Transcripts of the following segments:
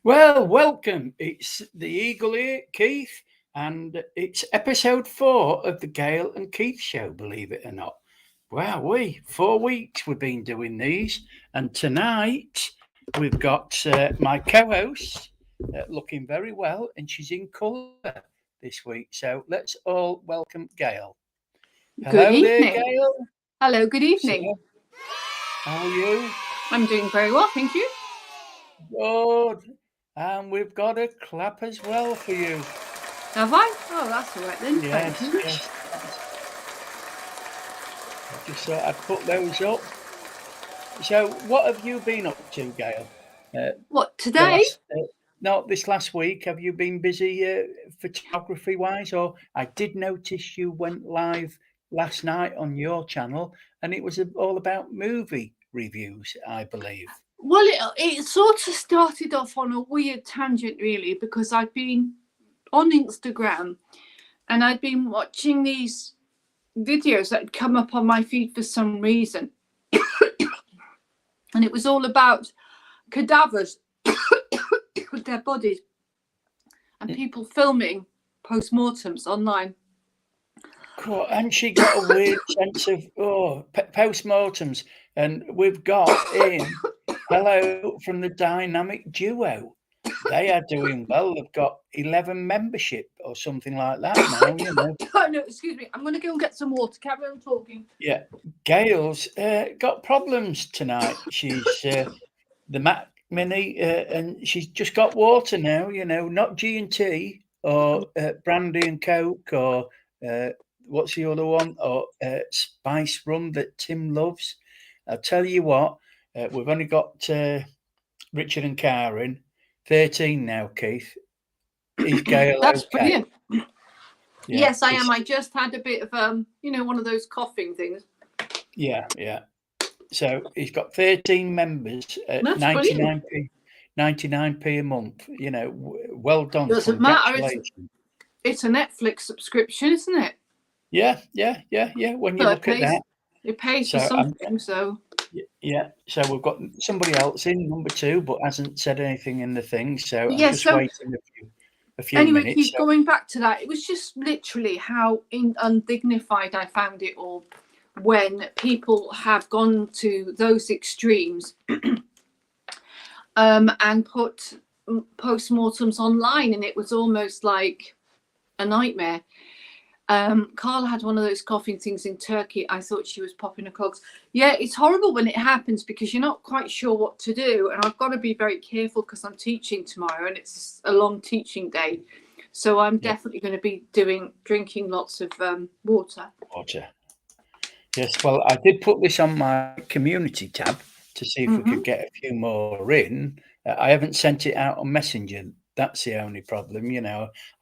Well, welcome. It's the Eagle here, Keith, and it's episode 4 of the Gail and Keith show, believe it or not. Wow, 4 weeks we've been doing these, and tonight we've got my co host looking very well, and she's in colour this week. So let's all welcome Gail. Good Hello there, evening. Gail. Hello, good evening. So, how are you? I'm doing very well, thank you. Good. And we've got a clap as well for you. Have I? Oh, that's all right then. Yes, Thank you. yes. I just thought I'd put those up. So, what have you been up to, Gail? What, The today? last, no, this last week. Have you been busy photography wise? Or I did notice you went live last night on your channel, and it was all about movie reviews, I believe. Well, it sort of started off on a weird tangent, really, because I've been on Instagram and I'd been watching these videos that had come up on my feed for some reason. And it was all about cadavers with their bodies and people filming post-mortems online. Cool. And she got a weird sense of post-mortems, and we've got in hello from the dynamic duo. They are doing well. They've got 11 membership or something like that now. Oh no, excuse me. I'm going to go and get some water. Carry on talking. Yeah, Gail's got problems tonight. She's the Mac Mini, and she's just got water now. Not G&T or brandy and Coke or what's the other one, or spice rum that Tim loves. I'll tell you what, we've only got Richard and Karen, 13 now, Keith. Is Gail That's okay? brilliant. Yeah, yes, I am. I just had a bit of one of those coughing things. Yeah. So he's got 13 members at That's 99p, 99p a month. Well done. Doesn't matter. Congratulations. It's a Netflix subscription, isn't it? Yeah. When you look at that, it pays for something. So yeah. So we've got somebody else in number 2, but hasn't said anything in the thing. So I'm just so waiting a few anyway, minutes. keep going back to that. It was just literally how undignified I found it all when people have gone to those extremes and put post-mortems online, and it was almost like a nightmare. Carla had one of those coughing things in Turkey. I thought she was popping her clogs. Yeah, it's horrible when it happens because you're not quite sure what to do, and I've got to be very careful because I'm teaching tomorrow and it's a long teaching day, so I'm definitely going to be drinking lots of water. Yes, well, I did put this on my community tab to see if we could get a few more in. I haven't sent it out on Messenger. That's the only problem.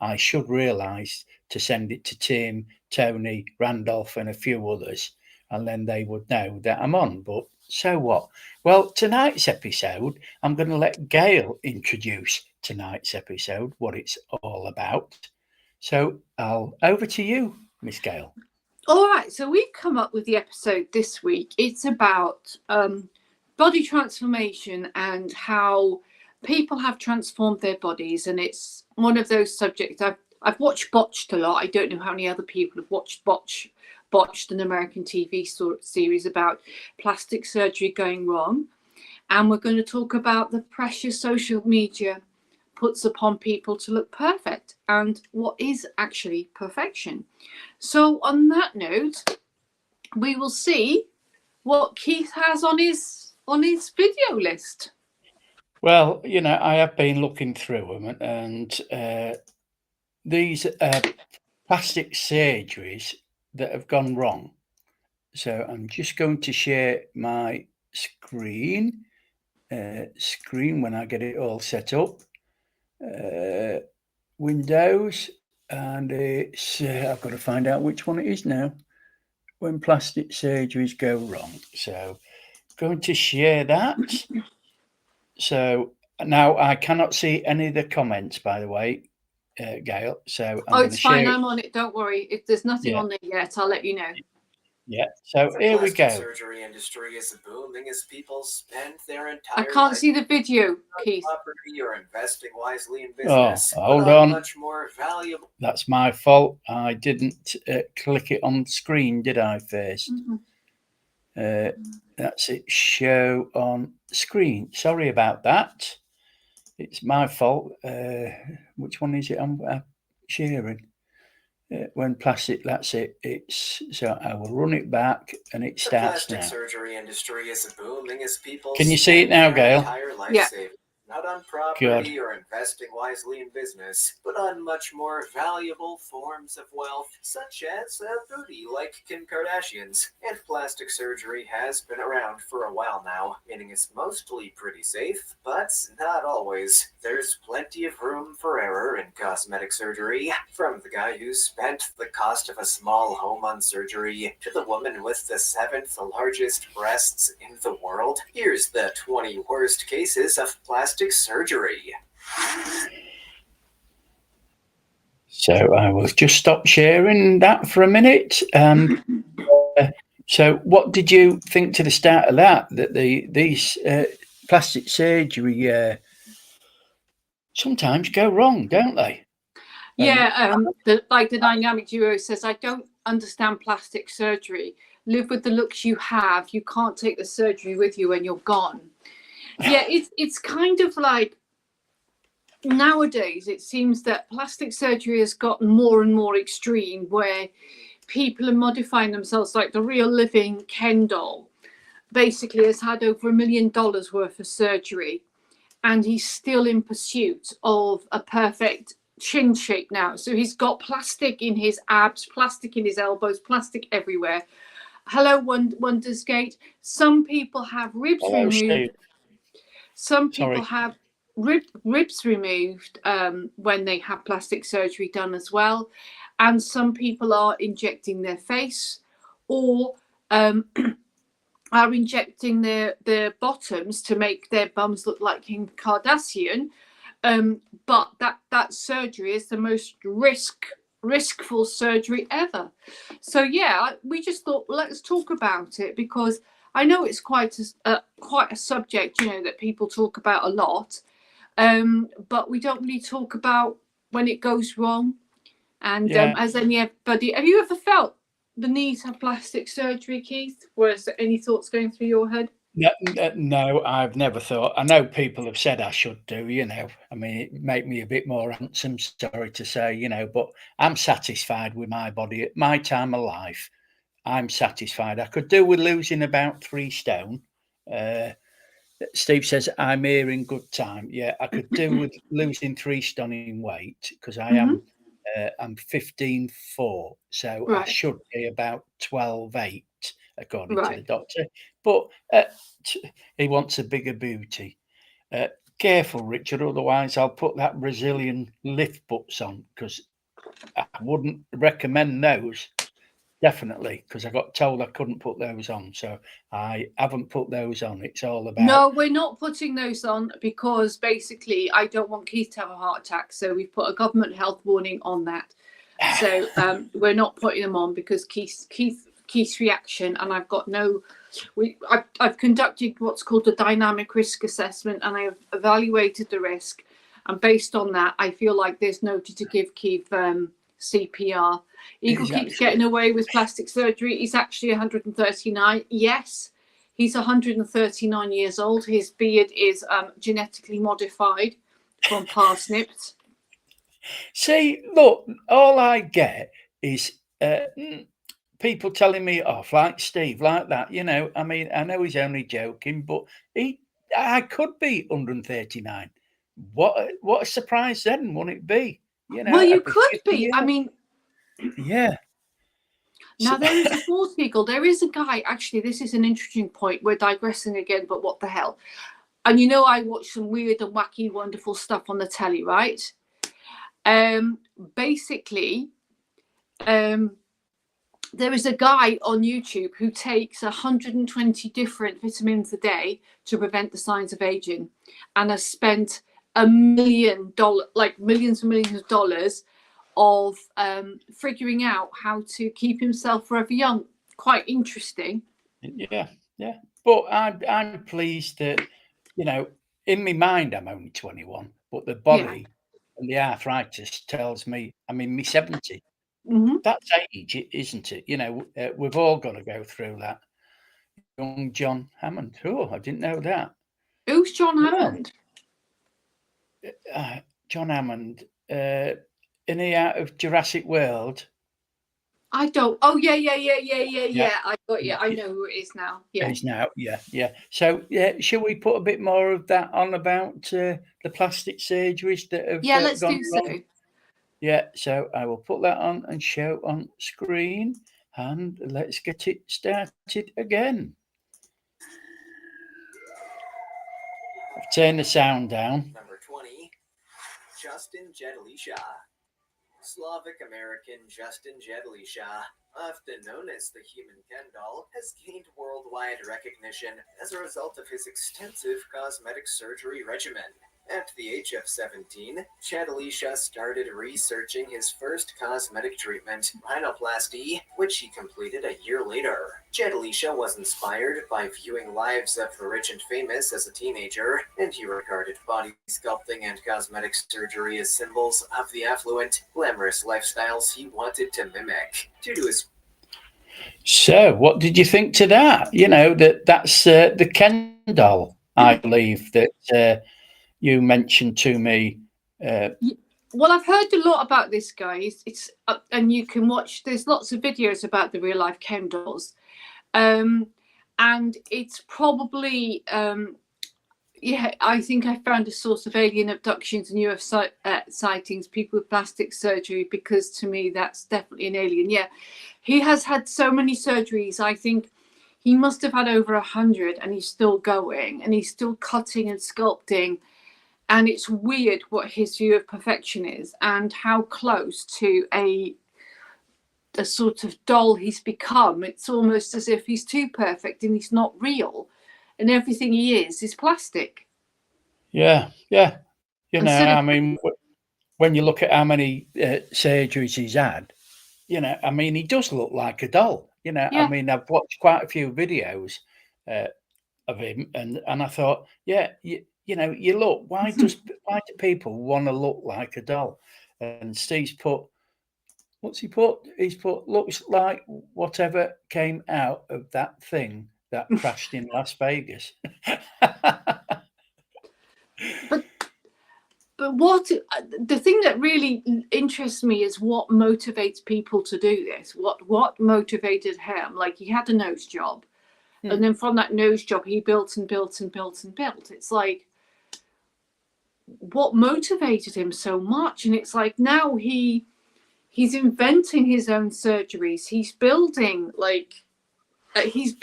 I should realise to send it to Tim, Tony, Randolph, and a few others, and then they would know that I'm on. But so what? Well, tonight's episode, I'm going to let Gail introduce tonight's episode, what it's all about. So over to you, Miss Gail. All right, so we've come up with the episode this week. It's about body transformation and how people have transformed their bodies, and it's one of those subjects. I've watched Botched a lot. I don't know how many other people have watched Botched, an American TV series about plastic surgery going wrong, and we're going to talk about the pressure social media puts upon people to look perfect and what is actually perfection. So on that note, we will see what Keith has on his video list. Well, I have been looking through them, and these plastic surgeries that have gone wrong. So I'm just going to share my screen when I get it all set up. Windows, and it's I've got to find out which one it is now. When plastic surgeries go wrong. So going to share that. So now I cannot see any of the comments, by the way, Gail. So it's fine. I'm on it. Don't worry. If there's nothing on there yet, I'll let you know. Yeah. So The here we plastic go. surgery industry is booming as people spend their I entire can't life see the video, on Keith. property or investing wisely in Oh, business, hold but on. much more valuable. That's my fault. I didn't click it on screen, did I, first? That's it. Show on screen. Sorry about that. It's my fault. Which one is it I'm sharing? When plastic, that's it. It's so I will run it back and it The starts plastic now. surgery industry is booming as people Can you see it now, spend their Gail? entire life Yeah. saving, not on property or investing wisely in business, but on much more valuable forms of wealth, such as booty, like Kim Kardashian's. And plastic surgery has been around for a while now, meaning it's mostly pretty safe, but not always. There's plenty of room for error in cosmetic surgery, from the guy who spent the cost of a small home on surgery to the woman with the 7th largest breasts in the world. Here's the 20 worst cases of plastic surgery. So I will just stop sharing that for a minute. So what did you think to the start of that? That these plastic surgery sometimes go wrong, don't they? Yeah, the dynamic duo says, I don't understand plastic surgery. Live with the looks you have. You can't take the surgery with you when you're gone. Yeah, it's kind of like nowadays it seems that plastic surgery has gotten more and more extreme, where people are modifying themselves. Like the real living Ken doll basically has had over $1 million worth of surgery, and he's still in pursuit of a perfect chin shape now. So he's got plastic in his abs, plastic in his elbows, plastic everywhere. Hello, Wonders Gate. Some people have ribs removed. Steve. Some people have ribs removed when they have plastic surgery done as well. And some people are injecting their face, or are injecting their bottoms to make their bums look like Kim Kardashian. But that surgery is the most riskful surgery ever. So yeah, we just thought, let's talk about it, because I know it's quite a subject, that people talk about a lot, but we don't really talk about when it goes wrong. And has anybody, have you ever felt the need to have plastic surgery, Keith? Was there any thoughts going through your head? No, I've never thought. I know people have said I should do, I mean, it make me a bit more handsome, sorry to say, but I'm satisfied with my body at my time of life. I'm satisfied. I could do with losing about 3 stone. Steve says I'm here in good time. Yeah, I could do with losing 3 stone in weight, because I am I'm 15.4, so I should be about 12.8 according to the doctor. But he wants a bigger booty. Careful, Richard, otherwise I'll put that Brazilian lift butts on, because I wouldn't recommend those. Definitely, because I got told I couldn't put those on, so I haven't put those on. It's all about... No, we're not putting those on, because basically I don't want Keith to have a heart attack, so we've put a government health warning on that. So we're not putting them on, because Keith's reaction, and I've got I've conducted what's called a dynamic risk assessment, and I have evaluated the risk, and based on that I feel like there's no need to give Keith CPR. Eagle keeps getting away with plastic surgery. He's actually 139. Yes, he's 139 years old. His beard is genetically modified from parsnips. See, look, all I get is people telling me off, like Steve, like that. I mean, I know he's only joking, but I could be 139. What a surprise then, wouldn't it be? Well, you could be. I mean, yeah. Now there is a fourth Eagle. There is a guy. Actually, this is an interesting point. We're digressing again, but what the hell? And I watch some weird and wacky, wonderful stuff on the telly, right? Basically, there is a guy on YouTube who takes 120 different vitamins a day to prevent the signs of aging, and has spent $1 million, like millions and millions of dollars, of figuring out how to keep himself forever young. quite interesting. Yeah. But I'm pleased that, you know, in my mind I'm only 21, but the body and the arthritis tells me I'm in my 70s. Mm-hmm. That's age, isn't it? You know, we've all got to go through that. Young John Hammond. Oh, I didn't know that. Who's John Hammond? John Hammond. In the out of Jurassic World. I don't. Oh yeah. I got you. I know who it is now. Yeah. He's now. Yeah. So shall we put a bit more of that on about the plastic surgeries that have Let's gone do wrong? so. Yeah. So I will put that on and show on screen, and let's get it started again. I've turned the sound down. Number 20, Justin Jedlisha. Slavic American Justin Jedlisha, often known as the Human Ken Doll, has gained worldwide recognition as a result of his extensive cosmetic surgery regimen. At the age of 17, Jedlisha started researching his first cosmetic treatment, rhinoplasty, which he completed a year later. Jedlisha was inspired by viewing lives of the rich and famous as a teenager, and he regarded body sculpting and cosmetic surgery as symbols of the affluent, glamorous lifestyles he wanted to mimic. Due to his So, what did you think to that? You know, that's the Ken doll, I believe, that you mentioned to me. Well, I've heard a lot about this guy. It's and you can watch. There's lots of videos about the real life Ken dolls, and it's probably I think I found a source of alien abductions and UFO sightings, people with plastic surgery, because to me that's definitely an alien. Yeah, he has had so many surgeries. I think he must have had over 100, and he's still going, and he's still cutting and sculpting. And it's weird what his view of perfection is, and how close to a sort of doll he's become. It's almost as if he's too perfect and he's not real, and everything he is plastic. Yeah. You know, I mean, when you look at how many surgeries he's had, you know, I mean, he does look like a doll. You know, I mean, I've watched quite a few videos of him, and I thought, you know, you look. Why do people want to look like a doll? And Steve's put, what's he put? He's put, looks like whatever came out of that thing that crashed in Las Vegas. But what the thing that really interests me is what motivates people to do this. What motivated him? Like, he had a nose job, and then from that nose job, he built and built and built and built. It's like, what motivated him so much? And it's like, now he's inventing his own surgeries. He's building his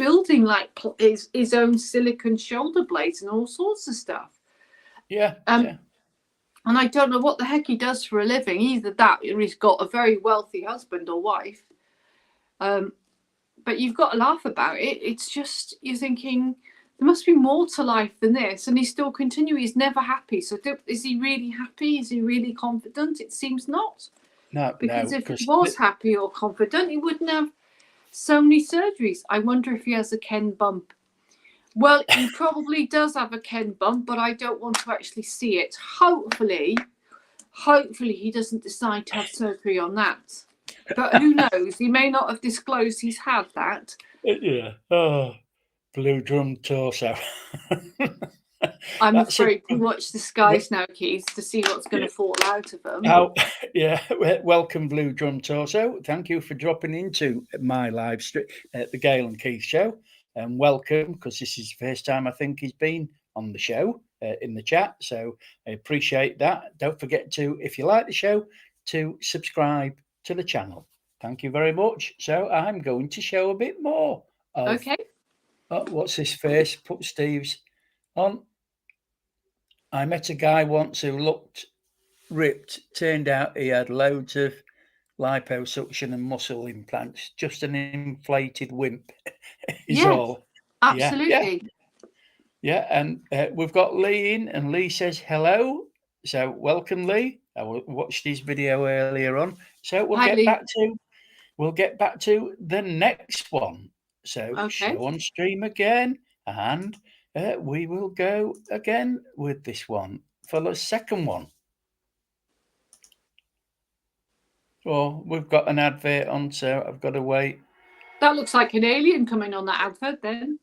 own silicone shoulder blades and all sorts of stuff. Yeah. And I don't know what the heck he does for a living. Either that, or he's got a very wealthy husband or wife. But you've got to laugh about it. It's just, you're thinking, there must be more to life than this. And he's still continuing. He's never happy. So is he really happy? Is he really confident? It seems not. No, because if he was happy or confident, he wouldn't have so many surgeries. I wonder if he has a Ken bump. Well, he probably does have a Ken bump, but I don't want to actually see it. Hopefully he doesn't decide to have surgery on that. But who knows? He may not have disclosed he's had that. Yeah. Oh, blue drum torso. I'm afraid to watch the skies now, Keith, to see what's going to fall out of them. Oh, yeah. Welcome, Blue Drum Torso. Thank you for dropping into my live stream at the Gail and Keith show. And welcome, because this is the first time I think he's been on the show in the chat. So I appreciate that. Don't forget to, if you like the show, to subscribe to the channel. Thank you very much. So I'm going to show a bit more of, okay. What's this face? Put Steve's on. I met a guy once who looked ripped. Turned out he had loads of liposuction and muscle implants. Just an inflated wimp is all. Absolutely. Yeah. And we've got Lee in, and Lee says hello. So welcome, Lee. I watched his video earlier on. So we'll get back to we'll get back to the next one. So Okay. show on stream again, and we will go again with this one for the second one. Oh, we've got an advert on, so I've got to wait. That looks like an alien coming on that advert then.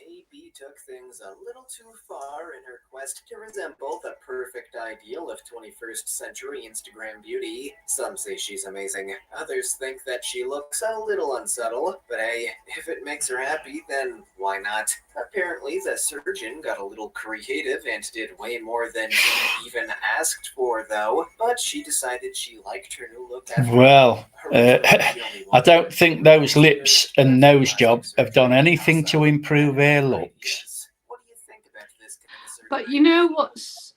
AB took things a little too far in her quest to resemble the perfect ideal of 21st century Instagram beauty. Some say she's amazing. Others think that she looks a little unsubtle. But hey, if it makes her happy, then why not? Apparently, the surgeon got a little creative and did way more than she even asked for, though. But she decided she liked her new look after Well, I don't think those lips and nose job have done anything to improve her looks. What do you think about this kind of surgery? But you know what's...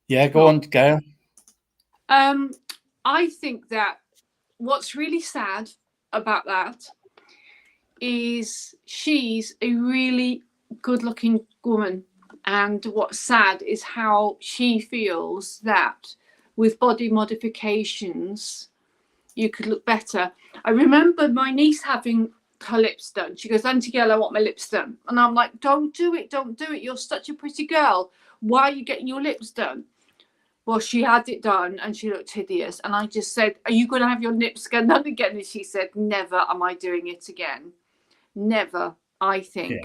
Yeah, go on, Gail. I think that what's really sad about that is she's a really good-looking woman, and what's sad is how she feels that with body modifications you could look better. I remember my niece having her lips done. She goes, Auntie Gail, I want my lips done. And I'm like, don't do it. You're such a pretty girl. Why are you getting your lips done? Well, she had it done and she looked hideous. And I just said, are you going to have your lips done again? And she said, never am I doing it again. Never, I think.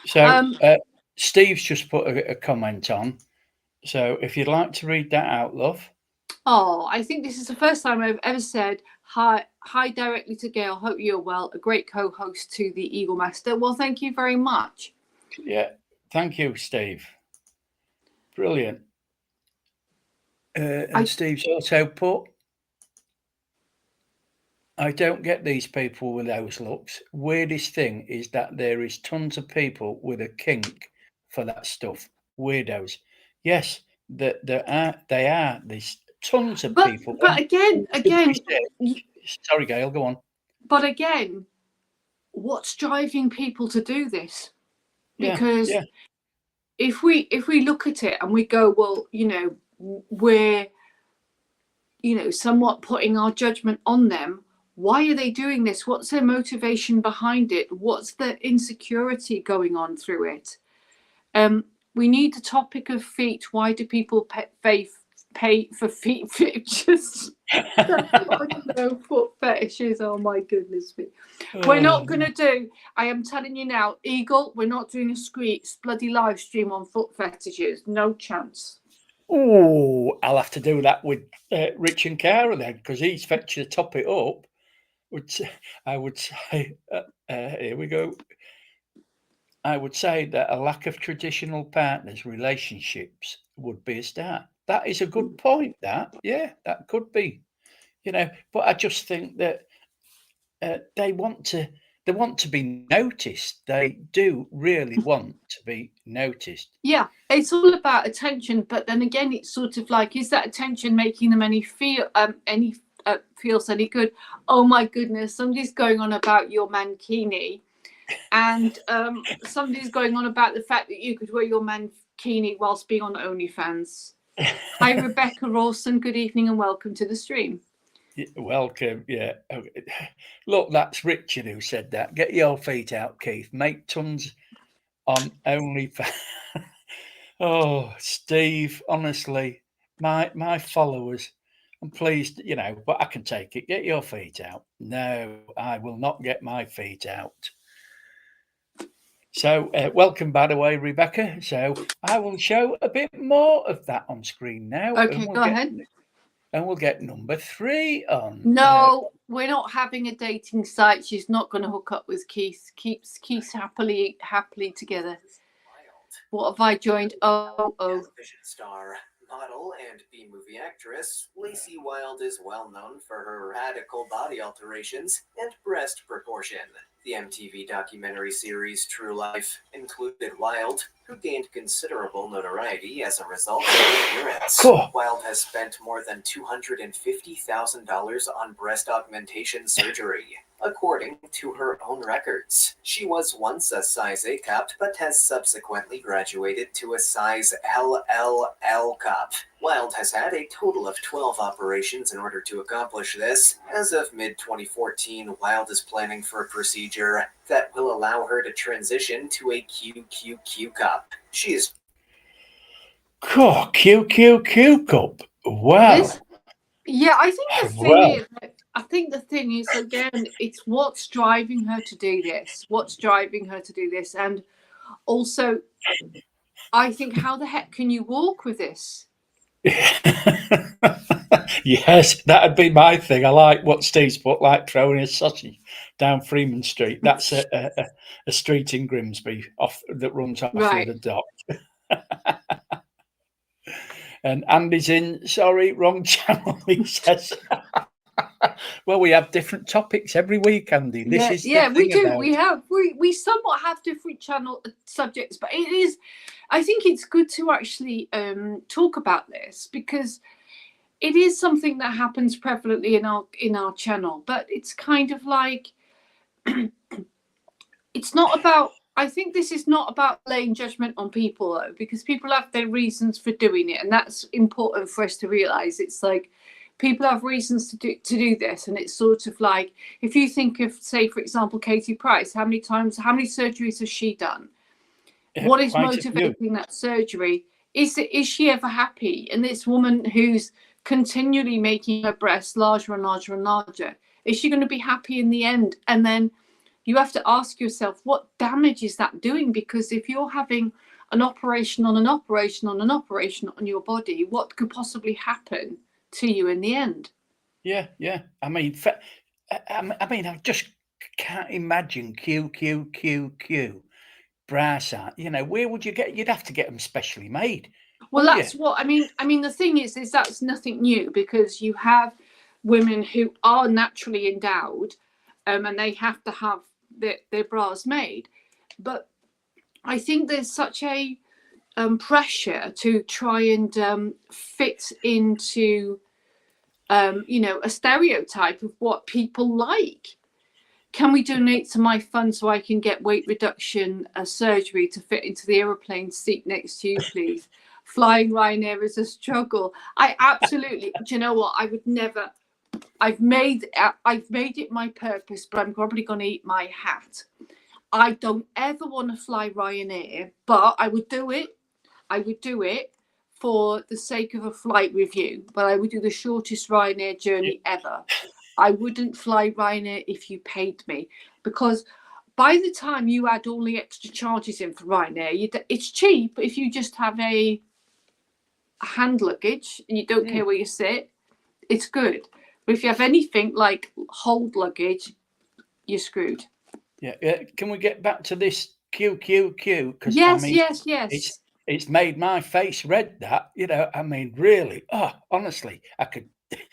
Yeah. So Steve's just put a comment on. So if you'd like to read that out, love. Oh, I think this is the first time I've ever said hi directly to Gail. Hope you're well. A great co-host to the Eagle Master. Well, thank you very much. Yeah, thank you, Steve. Brilliant. And Steve's also put, I don't get these people with those looks. Weirdest thing is that there is tons of people with a kink for that stuff. Weirdos. Yes, they are. There's tons of people. But again, sorry, Gail, go on. But again, what's driving people to do this? Because if we look at it and we go, well, we're somewhat putting our judgment on them. Why are they doing this? What's their motivation behind it? What's the insecurity going on through it? We need the topic of feet. Why do people pay for feet pictures? Foot fetishes. Oh my goodness me. We're not going to do, I am telling you now, Eagle, we're not doing a bloody live stream on foot fetishes. No chance. Oh, I'll have to do that with Rich and Cara then, because he's fetched to top it up. Which I would say, here we go. I would say that a lack of traditional partners, relationships would be a start. That is a good point. That could be, But I just think that they want to be noticed. They do really want to be noticed. Yeah, it's all about attention. But then again, it's sort of like, is that attention making them feels any good? Oh my goodness, somebody's going on about your mankini, and somebody's going on about the fact that you could wear your mankini whilst being on OnlyFans. Hi Rebecca Rawson, good evening and welcome to the stream. Welcome. Yeah, look, that's Richard who said that. Get your feet out, Keith. Make tons on OnlyFans. Oh, Steve, honestly, my followers, I'm pleased, but I can take it. Get your feet out. No, I will not get my feet out. So welcome, by the way, Rebecca. So I will show a bit more of that on screen now. Okay, go ahead. And we'll get number 3 on. No, we're not having a dating site. She's not going to hook up with Keith. Keith's happily together. What have I joined? Television star, model, and B-movie actress, Lacey Wilde is well known for her radical body alterations and breast proportion. The MTV documentary series True Life included Wilde, who gained considerable notoriety as a result of her appearance. Cool. Wilde has spent more than $250,000 on breast augmentation surgery, according to her own records. She was once a size A cup, but has subsequently graduated to a size LLL cup. Wild has had a total of 12 operations in order to accomplish this. As of mid-2014, Wild is planning for a procedure that will allow her to transition to a QQQ cup. She is... QQQ cup. Wow. Yeah, I think the thing Well, is, again, it's what's driving her to do this. What's driving her to do this, and also, I think, how the heck can you walk with this? yes, that'd be my thing. I like what Steve's put, like throwing a sausage down Freeman Street. That's a street in Grimsby that runs off Right. with a dock. And Andy's in, sorry, wrong channel, he says. Well, we have different topics every week, Andy. This is the we thing do. about We somewhat have different channel subjects, but it is. I think it's good to actually talk about this, because it is something that happens prevalently in our channel. But it's kind of like it's not about. I think this is not about laying judgment on people, though, because people have their reasons for doing it, and that's important for us to realize. It's like people have reasons to do this, and it's sort of like, if you think of, say, for example, Katie Price, how many surgeries has she done? What is motivating that surgery? Is she ever happy? And this woman who's continually making her breasts larger and larger and larger, is she going to be happy in the end? And then you have to ask yourself, what damage is that doing? Because if you're having an operation on an operation on an operation on your body, what could possibly happen to you in the end? Yeah. I mean, I just can't imagine QQQQ brass art. You know, where would you get? You'd have to get them specially made. Well, that's what I mean. I mean, the thing is that's nothing new, because you have women who are naturally endowed, and they have to have their bras made. But I think there's such a pressure to try and fit into a stereotype of what people like. Can we donate to my fund so I can get weight reduction surgery to fit into the aeroplane seat next to you, please? Flying Ryanair is a struggle. I absolutely, do you know what? I would never. I've made it my purpose, but I'm probably going to eat my hat. I don't ever want to fly Ryanair, but I would do it. I would do it for the sake of a flight review, but I would do the shortest Ryanair journey ever. I wouldn't fly Ryanair if you paid me, because by the time you add all the extra charges in for Ryanair, it's cheap if you just have a hand luggage and you don't care where you sit. It's good. But if you have anything like hold luggage, you're screwed. Yeah. Can we get back to this QQQ? Because yes, I mean, yes. It's made my face red. That, you know, I mean, really. Oh, honestly, I could.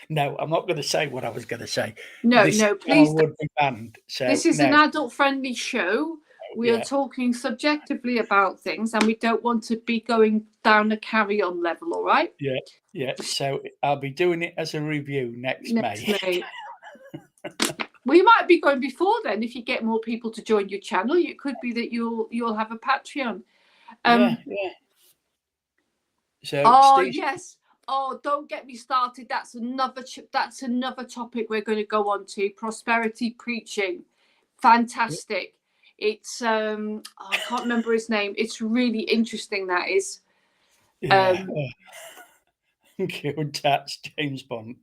No, I'm not going to say what I was going to say. No, please. Would be banned. So this is an adult-friendly show. We are talking subjectively about things, and we don't want to be going down a carry-on level. All right? Yeah. So I'll be doing it as a review next May. We might be going before then if you get more people to join your channel. It could be that you'll have a Patreon. Yeah. So, Steve, yes. Oh, don't get me started. That's another topic we're going to go on to. Prosperity preaching. Fantastic. It's I can't remember his name. It's really interesting, that is. Good, that's James Bond.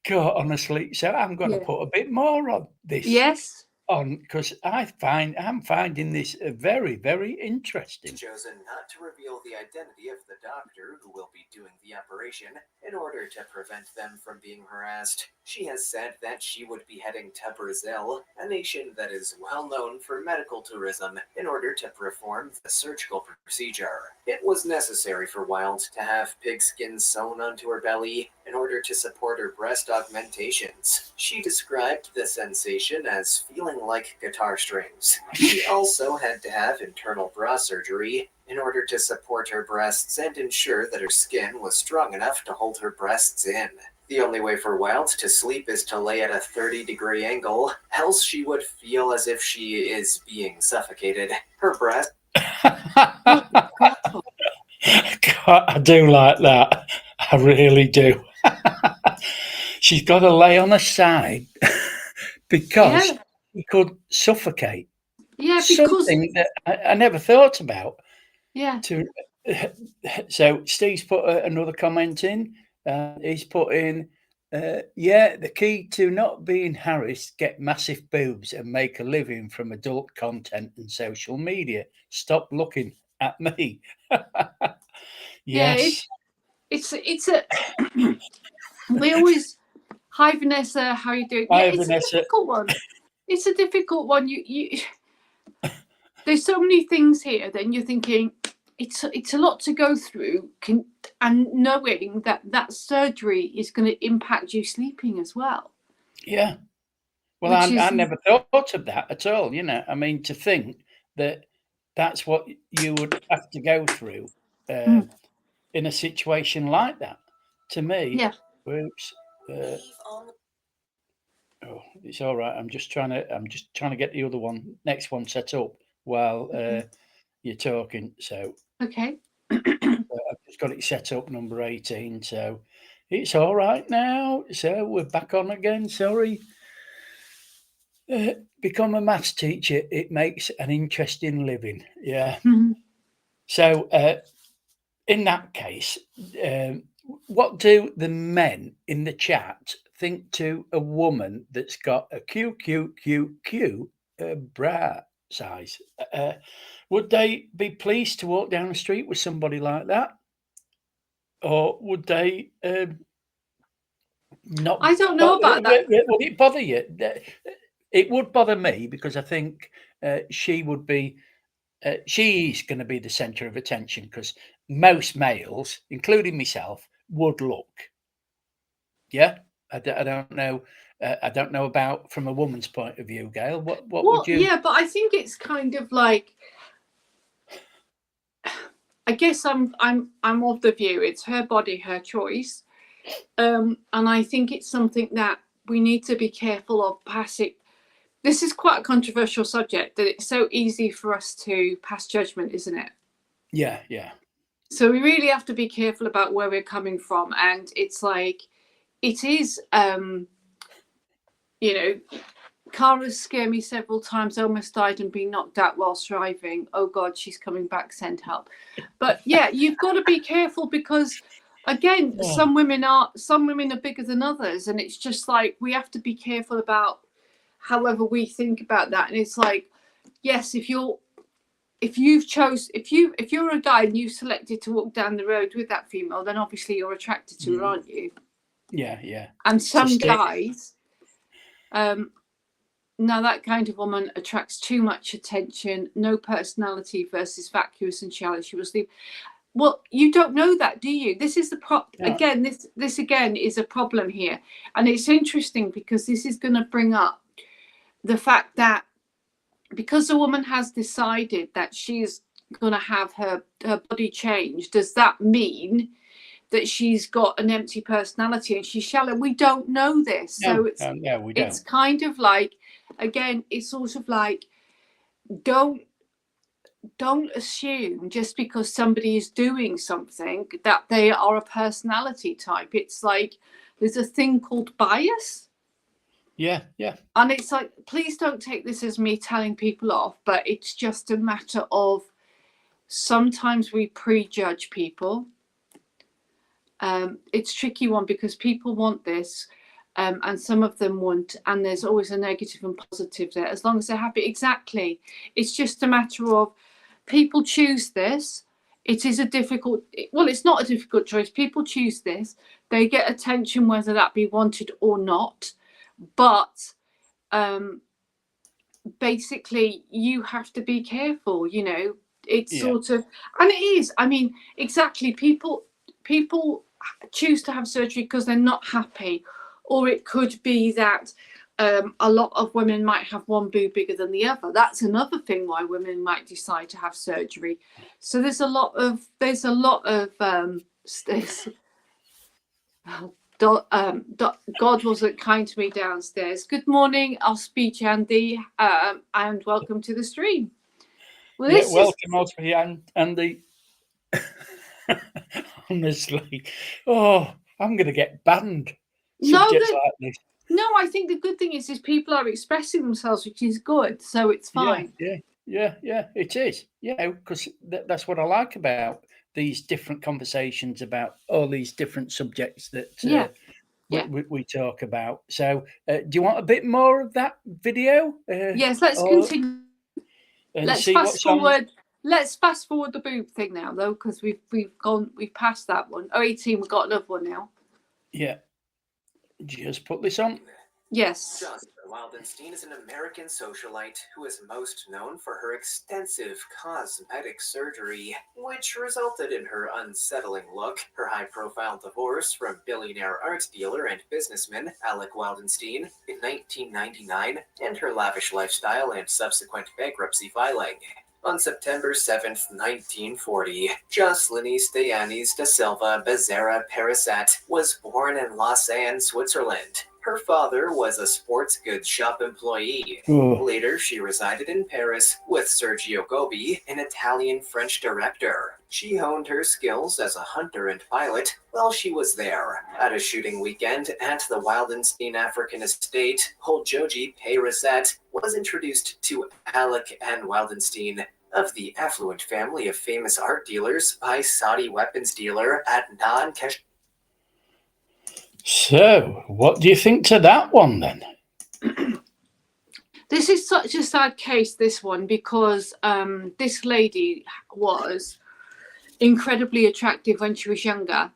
God, honestly, so I'm going to put a bit more on this. Yes. On, because I'm finding this very, very interesting. Chosen not to reveal the identity of the doctor who will be doing the operation in order to prevent them from being harassed. She has said that she would be heading to Brazil, a nation that is well known for medical tourism, in order to perform the surgical procedure. It was necessary for Wild to have pigskin sewn onto her belly in order to support her breast augmentations. She described the sensation as feeling like guitar strings. She also had to have internal bra surgery in order to support her breasts and ensure that her skin was strong enough to hold her breasts in. The only way for Wild to sleep is to lay at a 30-degree angle, else she would feel as if she is being suffocated. Her breast... God, I do like that. I really do. She's got to lay on her side because Yeah, she could suffocate. yeah, because Something that I never thought about. yeah, To so Steve's put another comment in. He's put in, yeah, the key to not being harassed: get massive boobs and make a living from adult content and social media. Stop looking at me. yeah. Yes. It's a. We always, hi Vanessa, how you doing? Yeah, Hi, it's a Vanessa. difficult one. It's a difficult one. You there's so many things here. Then you're thinking it's a lot to go through. And knowing that surgery is going to impact you sleeping as well. Yeah. Well, Which I is never thought of that at all. I mean, to think that that's what you would have to go through in a situation like that. To me, yeah. whoops. Oh, it's all right. I'm just trying to get the other one, next one, set up while you're talking. So Okay. I've just got it set up, number 18. So it's all right now. So we're back on again. Sorry. Become a maths teacher. It makes an interesting living. Yeah. Mhm. So in that case, what do the men in the chat think to a woman that's got a QQQQ bra size? Would they be pleased to walk down the street with somebody like that? Or would they not? I don't know about that. Would it bother you? It would bother me because I think she would be. She's going to be the centre of attention because most males, including myself, would look. Yeah, I don't know. I don't know about from a woman's point of view, Gail. What Well, would you? yeah, but I think it's kind of like, I guess I'm of the view it's her body, her choice, and I think it's something that we need to be careful of passing. This is quite a controversial subject that it's so easy for us to pass judgment, isn't it? Yeah, yeah. So we really have to be careful about where we're coming from, and it's like it is, Cara's scared me several times, almost died and been knocked out whilst driving. Oh God, she's coming back, send help. But yeah, you've got to be careful because again, some women are bigger than others, and it's just like we have to be careful about however we think about that. And it's like, yes, if you're a guy and you selected to walk down the road with that female, then obviously you're attracted to her, aren't you? Yeah, yeah. And some guys, now that kind of woman attracts too much attention, no personality versus vacuous and shallow. She will sleep. Well, you don't know that, do you? This is the again. This again is a problem here, and it's interesting because this is going to bring up the fact that because a woman has decided that she's going to have her body changed, does that mean that she's got an empty personality and she's shallow? We don't know this. So we don't. It's kind of like, again, it's sort of like, don't assume just because somebody is doing something that they are a personality type. It's like there's a thing called bias. Yeah, yeah. And it's like, please don't take this as me telling people off, but it's just a matter of sometimes we prejudge people. It's a tricky one because people want this, and some of them won't, and there's always a negative and positive there, as long as they're happy. Exactly. It's just a matter of people choose this. It is a difficult, well, it's not a difficult choice. People choose this. They get attention whether that be wanted or not. But basically, you have to be careful, it's sort of, and it is, I mean, exactly, people choose to have surgery because they're not happy, or it could be that a lot of women might have one boob bigger than the other. That's another thing why women might decide to have surgery. So there's a lot of God wasn't kind to me downstairs. Good morning, our speech Andy, and welcome to the stream. Well, welcome, Andy. honestly, oh, I'm going to get banned. No, Subjects like this. no, I think the good thing is people are expressing themselves, which is good, so it's fine. Yeah, it is. Yeah, because that's what I like about these different conversations about all these different subjects that Yeah. we talk about. So, do you want a bit more of that video? Yes, let's or- continue. and Let's see fast what's on? forward. Let's fast forward the boob thing now, though, because we've passed that one. 18, we've got another one now. Yeah, just put this on. Yes. Jocelyn Wildenstein is an American socialite who is most known for her extensive cosmetic surgery, which resulted in her unsettling look, her high-profile divorce from billionaire art dealer and businessman Alec Wildenstein in 1999, and her lavish lifestyle and subsequent bankruptcy filing. On September 7th, 1940, Jocelyn Esteanis da Silva Becerra Perisset was born in Lausanne, Switzerland. Her father was a sports goods shop employee. Later, she resided in Paris with Sergio Gobi, an Italian-French director. She honed her skills as a hunter and pilot while she was there. At a shooting weekend at the Wildenstein African estate, old Joji Perisset was introduced to Alec N. Wildenstein, of the affluent family of famous art dealers by Saudi weapons dealer Adnan Kesh. So, what do you think to that one then? This is such a sad case, this one, because this lady was incredibly attractive when she was younger.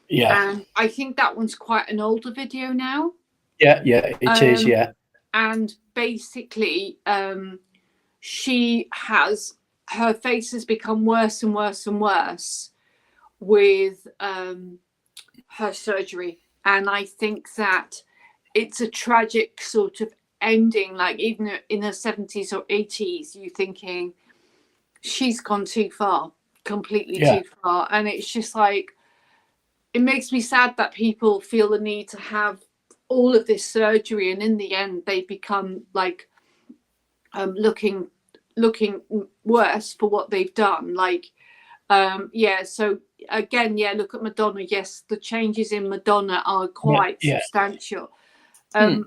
Yeah. And I think that one's quite an older video now. Yeah, it is, yeah. And basically, her face has become worse and worse and worse with her surgery. And I think that it's a tragic sort of ending, like even in her 70s or 80s, you're thinking she's gone too far, completely too far. And it's just like, it makes me sad that people feel the need to have all of this surgery, and in the end they become like looking worse for what they've done. Like so again, look at Madonna. Yes, the changes in Madonna are quite substantial. And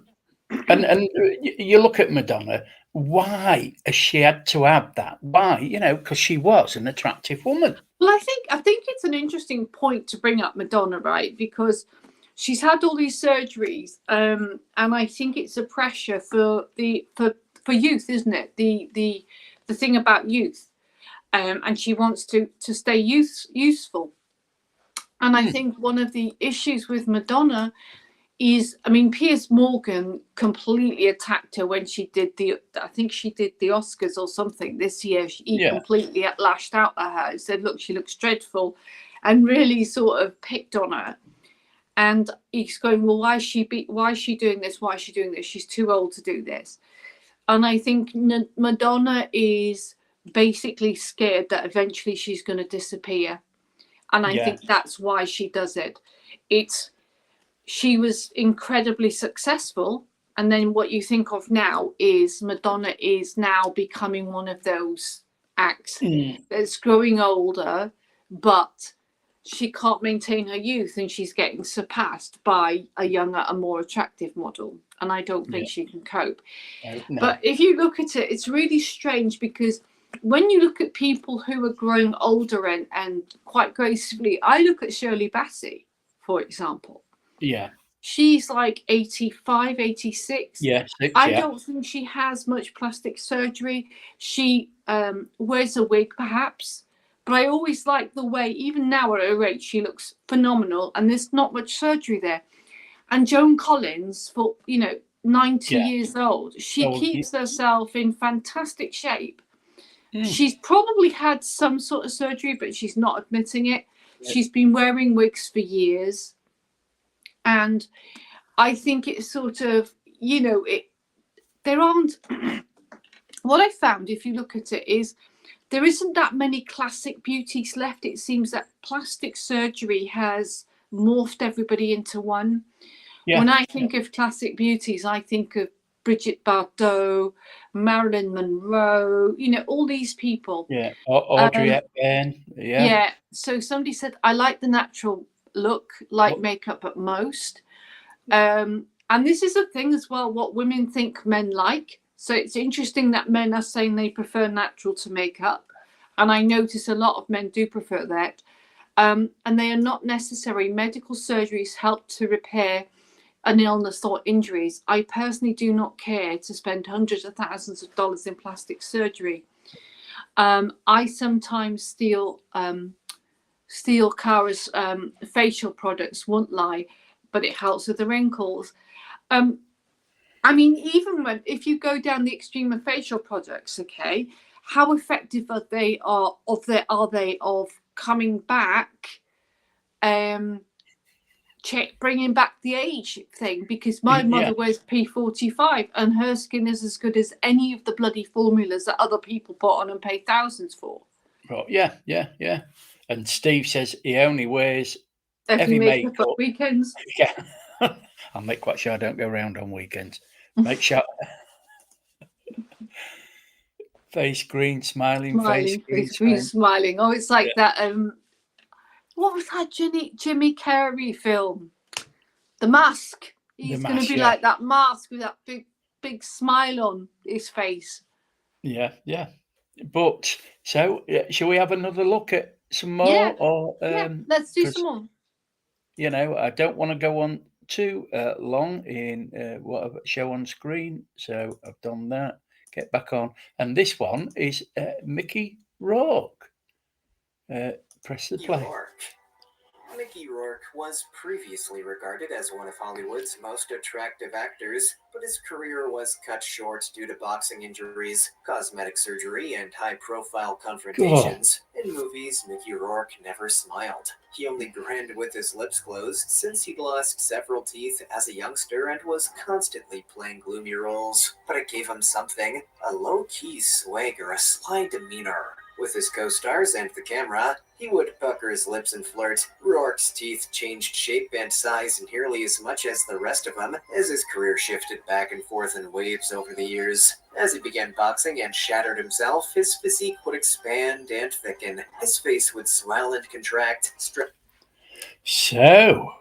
you look at Madonna, why has she had to have that? Why? Because she was an attractive woman. Well, I think it's an interesting point to bring up Madonna, right? Because she's had all these surgeries, and I think it's a pressure for youth, isn't it? The thing about youth, and she wants to stay useful. And I think one of the issues with Madonna is, I mean, Piers Morgan completely attacked her when she did the Oscars or something this year. He completely lashed out at her and said, look, she looks dreadful, and really sort of picked on her. And he's going, well, why is she doing this? Why is she doing this? She's too old to do this. And I think Madonna is basically scared that eventually she's going to disappear. And I think that's why she does it. She was incredibly successful. And then what you think of now is Madonna is now becoming one of those acts that's growing older, but she can't maintain her youth, and she's getting surpassed by a younger and more attractive model. And I don't think she can cope. No. But if you look at it, it's really strange, because when you look at people who are growing older and quite gracefully, I look at Shirley Bassey, for example. Yeah. She's like 85, 86. I don't think she has much plastic surgery. She wears a wig, perhaps. But I always like the way, even now at her age, she looks phenomenal, and there's not much surgery there. And Joan Collins, for 90 years old, she keeps herself in fantastic shape. She's probably had some sort of surgery, but she's not admitting it. She's been wearing wigs for years. And I think it's sort of, there aren't, what I found, if you look at it, is there isn't that many classic beauties left. It seems that plastic surgery has morphed everybody into one. When I think of classic beauties, I think of Bridget Bardot, Marilyn Monroe, all these people. Yeah, Audrey Hepburn. Yeah. Yeah. So somebody said, I like the natural look, like makeup at most. And this is a thing as well, what women think men like. So it's interesting that men are saying they prefer natural to makeup. And I notice a lot of men do prefer that. And they are not necessary. Medical surgeries help to repair an illness or injuries. I personally do not care to spend hundreds of thousands of dollars in plastic surgery. I sometimes steal Cara's facial products, won't lie, but it helps with the wrinkles. I mean, even if you go down the extreme of facial products, okay, how effective are they of coming back, bringing back the age thing? Because my mother wears P45 and her skin is as good as any of the bloody formulas that other people put on and pay thousands for. Right. Yeah. And Steve says he only wears heavy makeup at weekends. Yeah. I'll make quite sure I don't go around on weekends. Make sure face green, smiling, face green, smiling. Oh, it's like that. What was that Jimmy Carrey film? The Mask. He's going to be like that mask with that big smile on his face. Yeah. But so, shall we have another look at some more? Yeah. Or Let's do some more. I don't want to go on too long in what I've show on screen, so I've done that. Get back on, and this one is Mickey Rourke. Press the play. Mickey Rourke was previously regarded as one of Hollywood's most attractive actors, but his career was cut short due to boxing injuries, cosmetic surgery, and high-profile confrontations. In movies, Mickey Rourke never smiled. He only grinned with his lips closed since he'd lost several teeth as a youngster and was constantly playing gloomy roles. But it gave him something, a low-key swagger, a sly demeanor. With his co-stars and the camera, he would pucker his lips and flirt. Rourke's teeth changed shape and size nearly as much as the rest of them as his career shifted back and forth in waves over the years. As he began boxing and shattered himself, his physique would expand and thicken. His face would swell and contract. So,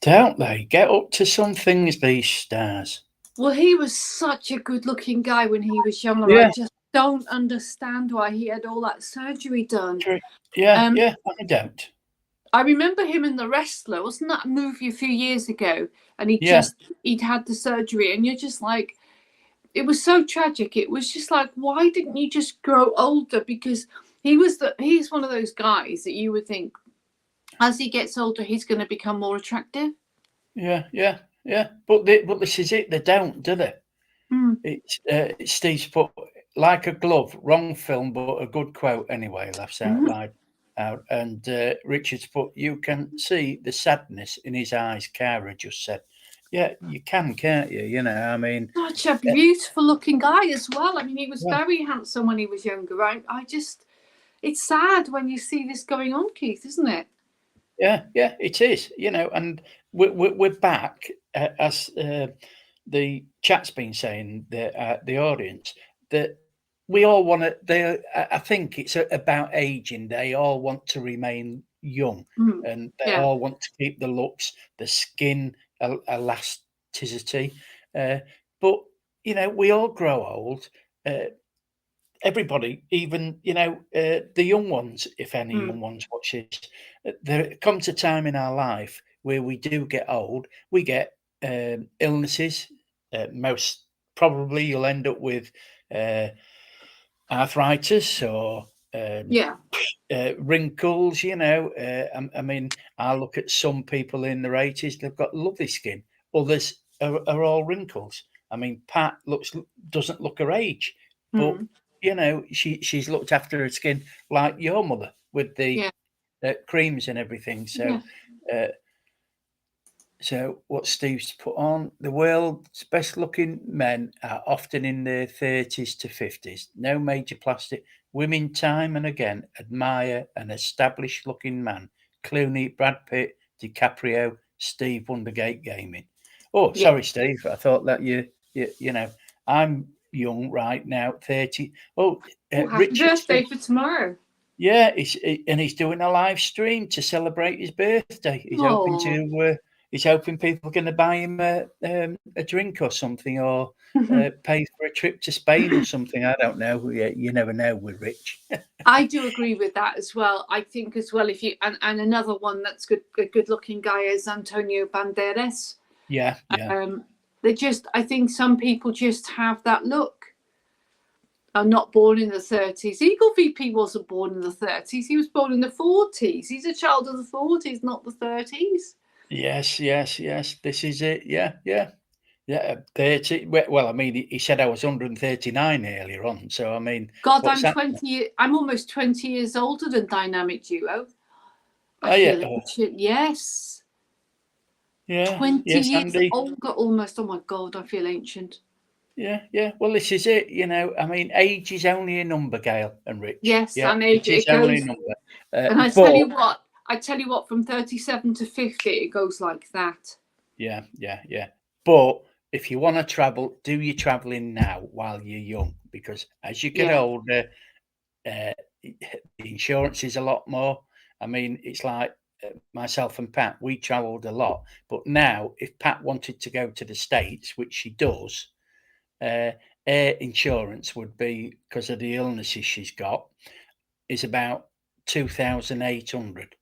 don't they get up to some things, these stars? Well, he was such a good-looking guy when he was younger. Yeah. I just don't understand why he had all that surgery done. Yeah, I don't. I remember him in The Wrestler. Wasn't that a movie a few years ago? And he'd had the surgery, and you're just like, it was so tragic. It was just like, why didn't you just grow older? Because he's one of those guys that you would think, as he gets older, he's going to become more attractive. Yeah. But this is it. They don't, do they? It's Steve's put like a glove. Wrong film, but a good quote anyway. Laughs out loud. And Richard's put, you can see the sadness in his eyes. Cara just said, yeah, you can, can't you? I mean, such a beautiful looking guy as well. I mean, he was very handsome when he was younger. It's sad when you see this going on, Keith, isn't it? Yeah, it is. And we're back as the chat's been saying, the audience, that we all want to. I think it's about aging. They all want to remain young, and they all want to keep the looks, the skin elasticity. But we all grow old. Everybody, even the young ones, if any young ones watch this, there comes a time in our life where we do get old. We get illnesses. Most probably, you'll end up with arthritis or wrinkles. I mean, I look at some people in their 80s; they've got lovely skin. Others are all wrinkles. I mean, Pat doesn't look her age, but she's looked after her skin like your mother with the creams and everything. So, so what Steve's put on, the world's best looking men are often in their 30s to 50s. No major plastic. Women time and again admire an established looking man. Clooney, Brad Pitt, DiCaprio, Steve Wondergate Gaming. Oh, Yeah. sorry, Steve. I thought that you know, I'm young right now, 30. Oh, Happy Richard's birthday for tomorrow. yeah, he's doing a live stream to celebrate his birthday. He's hoping Oh. he's hoping people are going to buy him a drink or something, or pay for a trip to Spain or something. I don't know. You never know with Rich. I do agree with that as well. I think as well, if you and another one that's a good looking guy is Antonio Banderas. Yeah, yeah. I think some people just have that look. Are not born in the 30s. Eaglevp wasn't born in the 30s. He was born in the 40s. He's a child of the 40s, not the 30s. Yes, yes, yes. This is it. Yeah, yeah. Yeah, 30. Well, I mean, he said I was 139 earlier on. So, I mean, God, what's I'm that? 20. I'm almost 20 years older than Dynamic Duo. I Oh, yeah. feel ancient. Yes. Yeah. 20 Yes, years Andy. older almost. Oh my God, I feel ancient. Yeah, yeah. Well, this is it. I mean, age is only a number, Gail and Rich. Yes, Yeah, and it age is it only a goes. number. And I tell you what, from 37 to 50, it goes like that. Yeah, yeah, yeah. But if you want to travel, do your traveling now while you're young, because as you get older, the insurance is a lot more. I mean, it's like myself and Pat, we travelled a lot. But now, if Pat wanted to go to the States, which she does, air insurance would be, because of the illnesses she's got, is about 2,800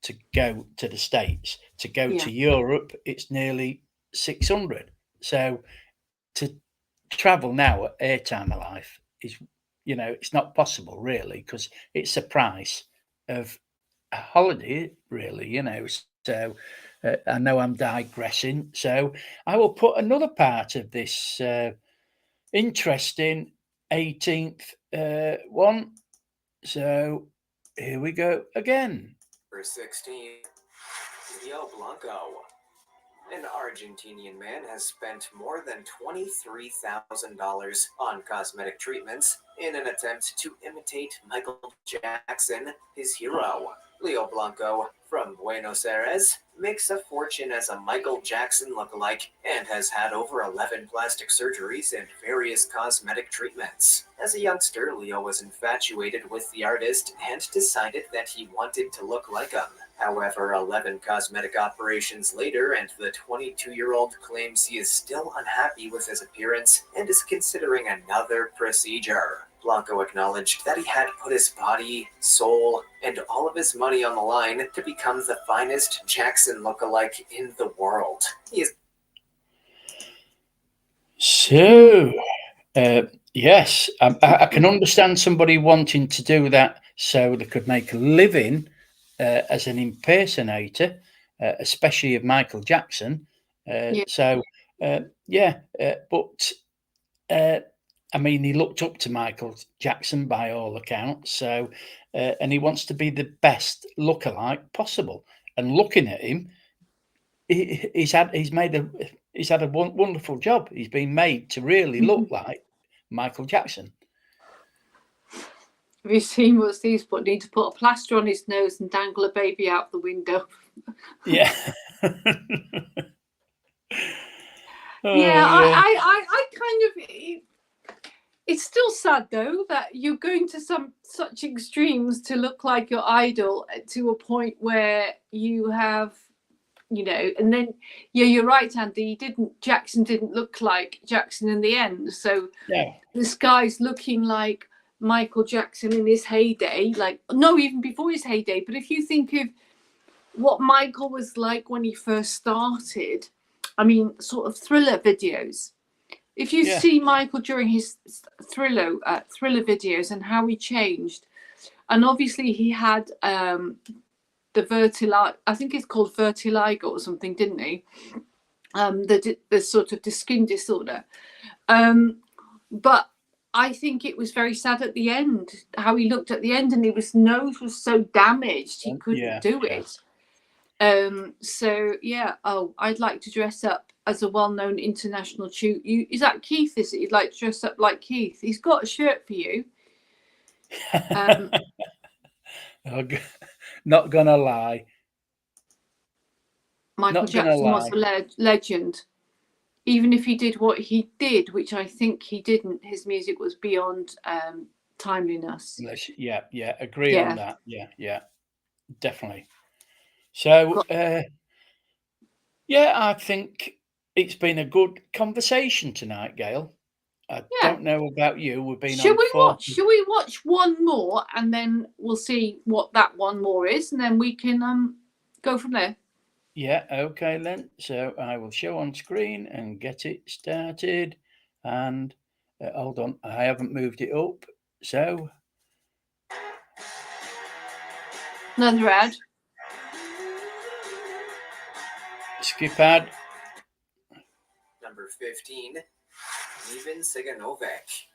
to go to the States. To go Yeah. to Europe, it's nearly 600. So to travel now at air time of life is, it's not possible really, because it's the price of a holiday, really. So I know I'm digressing. So I will put another part of this interesting 18th one. So here we go again. For 16, Rio Blanco. An Argentinian man has spent more than $23,000 on cosmetic treatments in an attempt to imitate Michael Jackson, his hero. Leo Blanco, from Buenos Aires, makes a fortune as a Michael Jackson lookalike and has had over 11 plastic surgeries and various cosmetic treatments. As a youngster, Leo was infatuated with the artist and decided that he wanted to look like him. However, 11 cosmetic operations later, and the 22-year-old claims he is still unhappy with his appearance and is considering another procedure. Blanco acknowledged that he had put his body, soul, and all of his money on the line to become the finest Jackson lookalike in the world. He is So, yes, I can understand somebody wanting to do that so they could make a living as an impersonator, especially of Michael Jackson. So, but I mean, he looked up to Michael Jackson by all accounts. So, and he wants to be the best lookalike possible. And looking at him, he's had a wonderful job. He's been made to really look like Michael Jackson. Have you seen what Steve's put? Need to put a plaster on his nose and dangle a baby out the window. Yeah. I kind of. It's still sad though that you're going to such extremes to look like your idol to a point where you have, and then you're right, Andy. Jackson didn't look like Jackson in the end. So this guy's looking like Michael Jackson in his heyday, even before his heyday. But if you think of what Michael was like when he first started, I mean, sort of Thriller videos. If you see Michael during his Thriller videos and how he changed, and obviously he had the vertigo, I think it's called vertigo or something, didn't he? The sort of the skin disorder. But I think it was very sad at the end, how he looked at the end, and his nose was so damaged he couldn't do it. I'd like to dress up as a well-known international shoot. Is that Keith? Is it? You'd like to dress up like Keith? He's got a shirt for you. Not gonna lie. Michael Jackson was a legend. even if he did what he did, which I think he didn't, his music was beyond timeliness. Yeah, agree on that. Yeah, definitely. So, yeah, I think it's been a good conversation tonight, Gail. I don't know about you. We've been Should on we watch one more, and then we'll see what that one more is, and then we can go from there. Yeah, okay then. So I will show on screen and get it started. And hold on, I haven't moved it up. So another ad. Skip ad. Number 15, Ivan Ciganovec.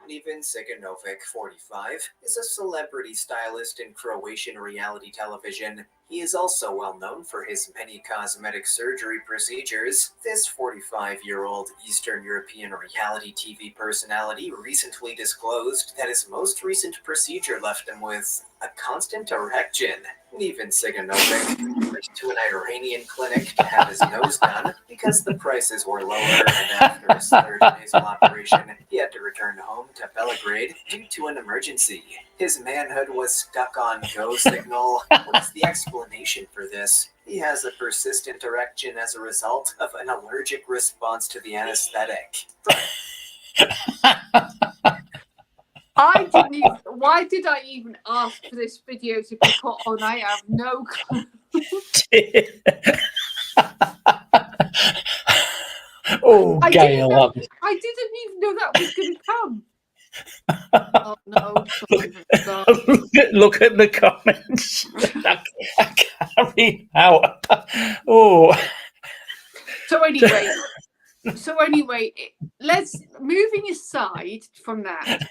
Ivan Ciganovec, 45, is a celebrity stylist in Croatian reality television. He is also well known for his many cosmetic surgery procedures. This 45-year-old Eastern European reality TV personality recently disclosed that his most recent procedure left him with a constant erection. Ivan Ciganovec went to an Iranian clinic to have his nose done because the prices were lower, and after his third nasal operation, he had to return home to Belgrade due to an emergency. His manhood was stuck on go signal. What is the explanation for this? He has a persistent erection as a result of an allergic response to the anesthetic. I didn't even. Why did I even ask for this video to be put on? I have no clue. Oh, Gail! I didn't even know that was going to come. Oh no! Look at the comments. I can't read out. Oh. So anyway, let's moving aside from that.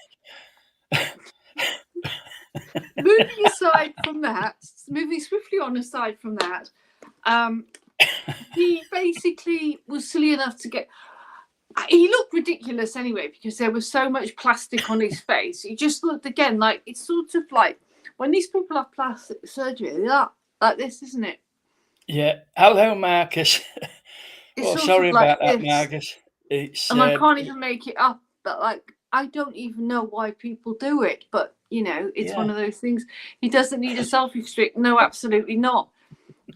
Moving swiftly on aside from that, he basically was silly enough to get. He looked ridiculous anyway because there was so much plastic on his face. He just looked again like it's sort of like when these people have plastic surgery, like this, isn't it? Yeah. Hello, Marcus. Oh, sorry about that, Marcus. And I can't even make it up, but like I don't even know why people do it. But you know, it's one of those things. He doesn't need a selfie stick. No, absolutely not.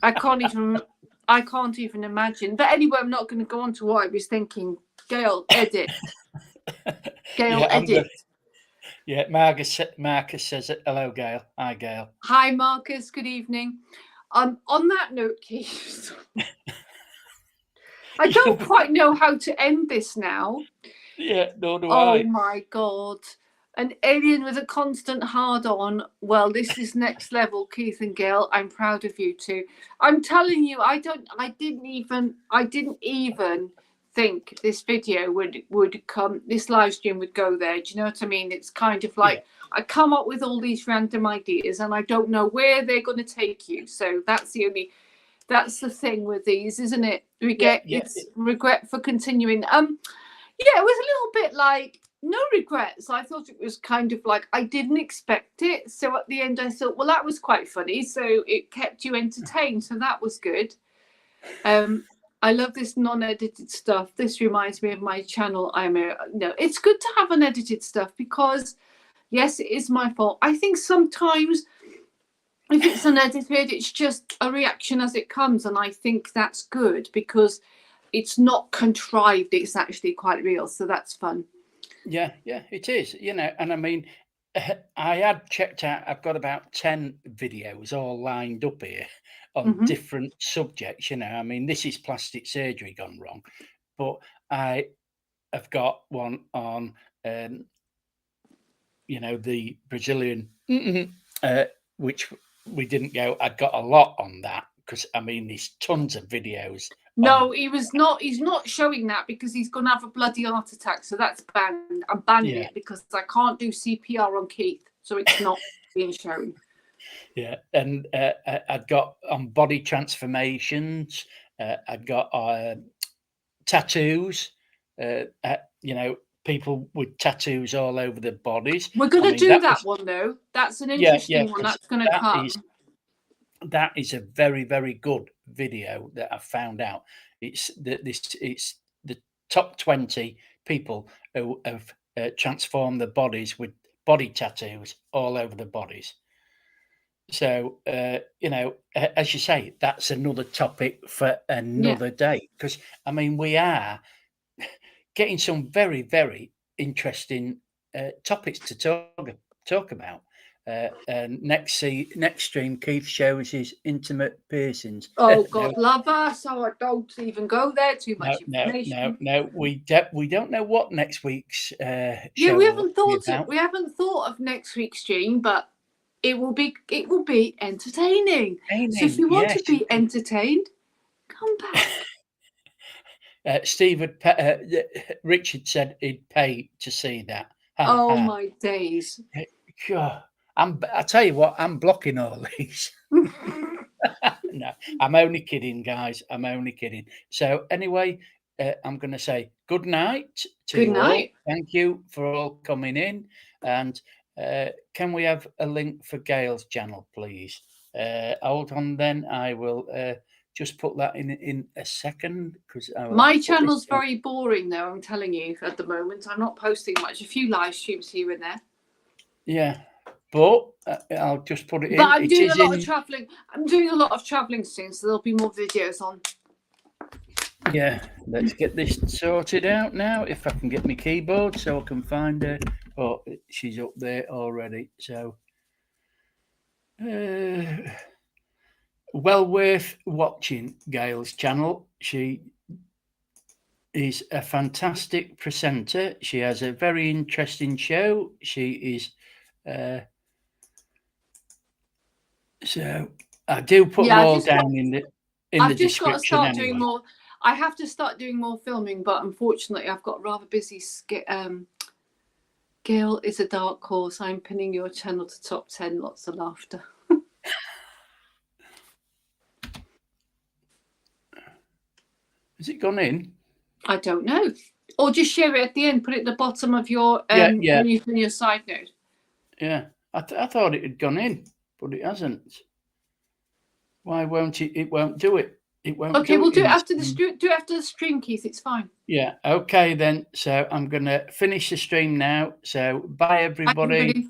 I can't even imagine. But anyway, I'm not going to go on to what I was thinking. Gail, edit. Gail, edit. Marcus says it. Hello, Gail. Hi, Gail. Hi, Marcus. Good evening. On that note, Keith, I don't quite know how to end this now. Yeah, nor do I. Oh my God. An alien with a constant hard-on. Well, this is next level, Keith and Gail. I'm proud of you two. I'm telling you, I didn't even think this video would come, this live stream would go there. Do you know what I mean? It's kind of like I come up with all these random ideas and I don't know where they're going to take you. So that's the thing with these, isn't it? It's regret for continuing. Yeah, it was a little bit like no regrets. I thought it was kind of like I didn't expect it. So at the end, I thought, well, that was quite funny. So it kept you entertained. So that was good. I love this non-edited stuff. This reminds me of my channel. It's good to have unedited stuff because, yes, it is my fault. I think sometimes if it's unedited, it's just a reaction as it comes. And I think that's good because it's not contrived. It's actually quite real. So that's fun. Yeah, it is. You know, and I mean, I had checked out, I've got about 10 videos all lined up here on different subjects. You know, I mean, this is plastic surgery gone wrong, but I have got one on, you know, the Brazilian, which we didn't go. I got a lot on that because I mean, there's tons of videos. No, he's not showing that because he's going to have a bloody heart attack. So that's banned. I'm banning it because I can't do CPR on Keith. So it's not being shown. Yeah. And I've got on body transformations. I've got tattoos. You know, people with tattoos all over their bodies. We're going to do that one, though. That's an interesting one. That's going to come. That is a very, very good video that I found out. It's the top 20 people who have transformed their bodies with body tattoos all over their bodies. So, you know, as you say, that's another topic for another day. Because, I mean, we are getting some very, very interesting topics to talk about. And next stream, Keith shows his intimate piercings. Oh, God love us. So I don't even go there. Too much No, information. we don't know what next week's show we haven't will be thought about. we haven't thought of next week's stream, but it will be entertaining. So if you want to be entertained, come back. Steve Richard said he'd pay to see that. Oh my days! I tell you what, I'm blocking all these. No, I'm only kidding, guys. I'm only kidding. So anyway, I'm going to say good night to you all. Thank you for all coming in. And can we have a link for Gail's channel, please? Hold on, then I will just put that in a second, because my channel's very boring, though. I'm telling you, at the moment, I'm not posting much. A few live streams here and there. Yeah. But I'll just put it in. But I'm doing a lot of traveling. I'm doing a lot of traveling soon, so there'll be more videos on. Yeah, let's get this sorted out now. If I can get my keyboard so I can find her. Oh, she's up there already. So, well worth watching Gail's channel. She is a fantastic presenter. She has a very interesting show. She is. So I do put them all down in the description. I've just got to start doing more. I have to start doing more filming, but unfortunately, I've got rather busy. Gail is a dark horse. I'm pinning your channel to top 10. Lots of laughter. Has it gone in? I don't know. Or just share it at the end. Put it at the bottom of your when you put your side note. Yeah, I thought it had gone in, but it hasn't. Why won't it? It won't do it. It won't. Okay, we'll do it after the stream. Do it after the stream, Keith. It's fine. Yeah. Okay then. So I'm gonna finish the stream now. So bye everybody.